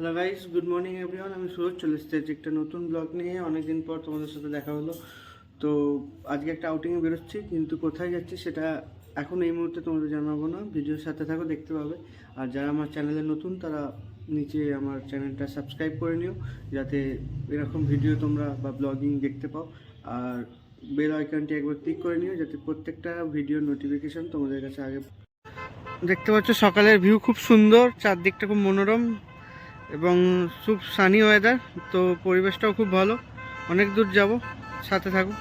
Hello guys, good morning everyone. আমি সুরজ চলে এসেছি একটা নতুন ব্লগ নিয়ে। অনেকদিন পর তোমাদের সাথে দেখা হলো। তো আজকে একটা আউটিংয়ে বেরোচ্ছি, কিন্তু কোথায় যাচ্ছি সেটা এখন এই মুহূর্তে তোমাদের জানাবো না। ভিডিওর সাথে থাকো, দেখতে পাবে। আর যারা আমার চ্যানেলে নতুন তারা নিচে আমার চ্যানেলটা সাবস্ক্রাইব করে নিও, যাতে এরকম ভিডিও তোমরা বা ব্লগিং দেখতে পাও। আর বেল আইকনটি একবার ক্লিক করে নিও, যাতে প্রত্যেকটা ভিডিওর নোটিফিকেশান তোমাদের কাছে আগে। দেখতে পাচ্ছ সকালের ভিউ খুব সুন্দর, চারদিকটা খুব মনোরম এবং খুব সানি ওয়েদার। তো পরিবেশটাও খুব ভালো। অনেক দূর যাব, সাথে থাকুন।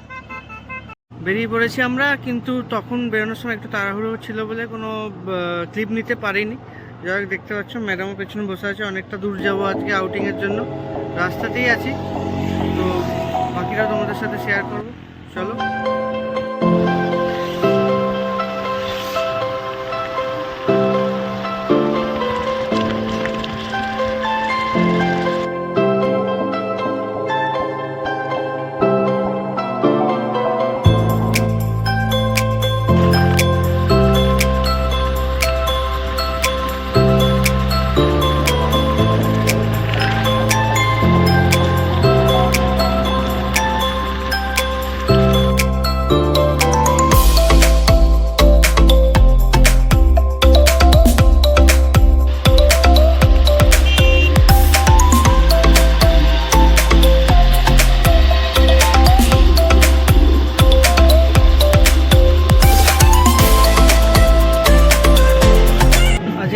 বেরিয়ে পড়েছি আমরা, কিন্তু তখন বেরোনোর সময় একটু তাড়াহুড়ো ছিল বলে কোনো ক্লিপ নিতে পারিনি। যাই হোক, দেখতে পাচ্ছ ম্যাডামও পেছনে বসে আছে। অনেকটা দূর যাব আজকে আউটিংয়ের জন্য, রাস্তাতেই আছি। তো বাকিটাও তোমাদের সাথে শেয়ার করব, চলো।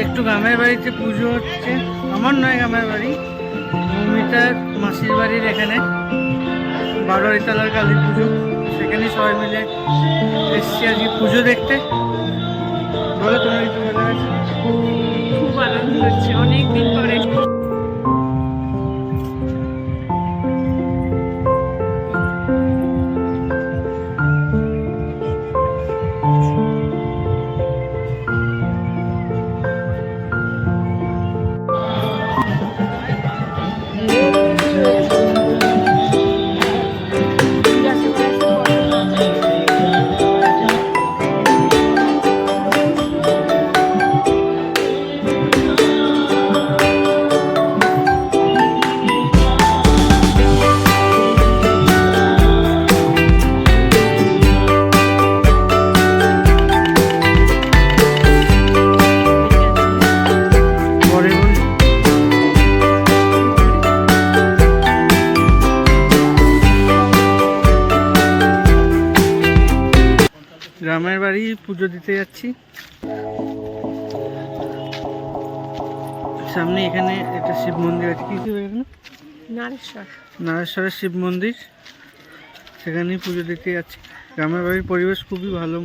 একটু গ্রামের বাড়িতে পুজো হচ্ছে। আমার নয়, গ্রামের বাড়ি, মমিতার মাসির বাড়ির এখানে 12 তলার কালী পুজো। সেখানে সবাই মিলে এসছি আজকে পুজো দেখতে। বলো, তোমার একটু ভালো আছে? খুব আনন্দ হচ্ছে, অনেকদিন পরে। গ্রামের বাড়ি পুজো দিতে যাচ্ছি। সামনে এখানে একটা শিব মন্দির আছে। কি এখানে? নারেশ্বরের শিব মন্দির। সেখানেই পুজো দিতে যাচ্ছি। গ্রামের বাড়ির পরিবেশ খুবই ভালো।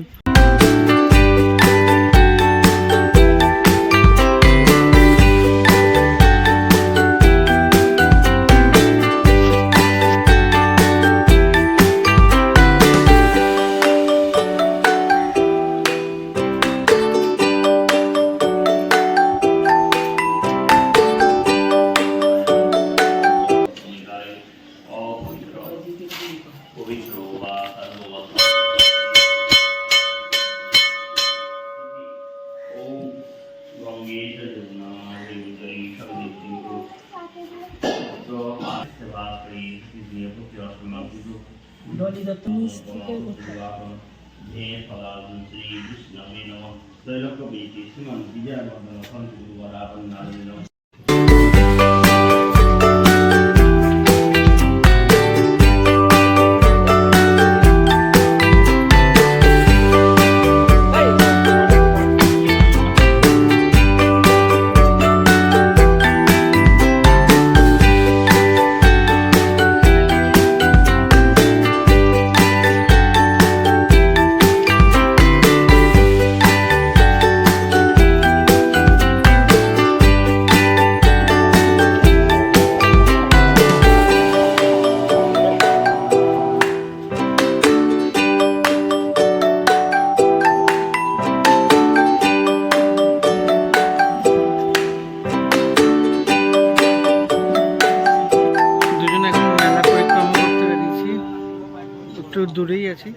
একটু দূরেই আছি।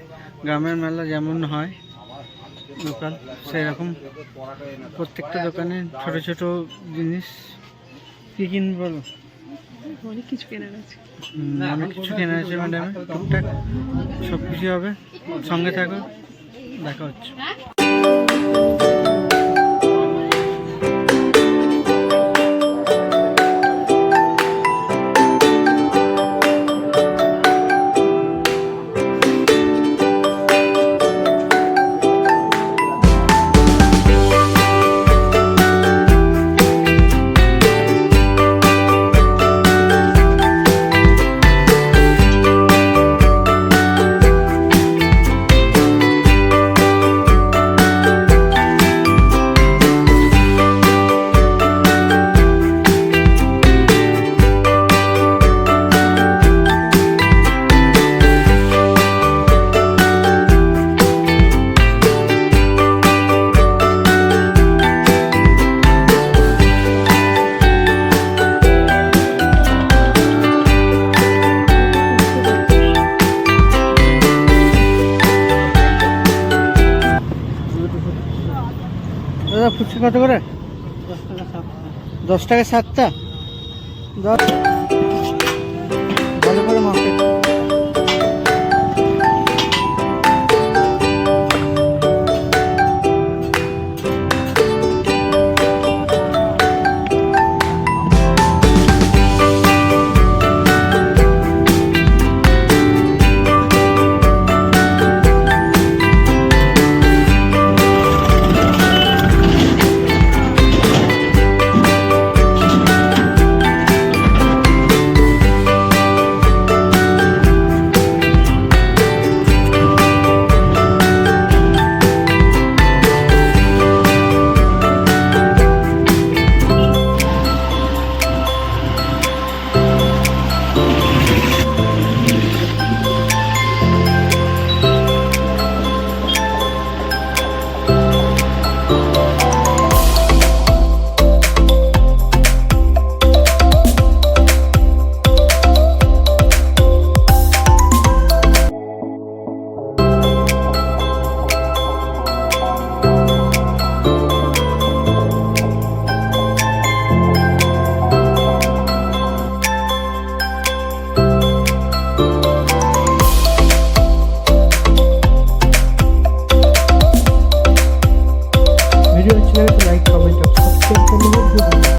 গ্রামের মেলা যেমন হয় দোকান, সেই রকম প্রত্যেকটা দোকানে ছোট ছোট জিনিস কি কিনবো বলো? অনেক কিছু কেনার আছে। অনেক কিছু কেনা আছে ম্যাডাম, টুকটাক সব কিছু হবে। সঙ্গে থাকো, দেখা হচ্ছে। দাদা ফুচকা কত করে? 10 টাকা 7টা। 10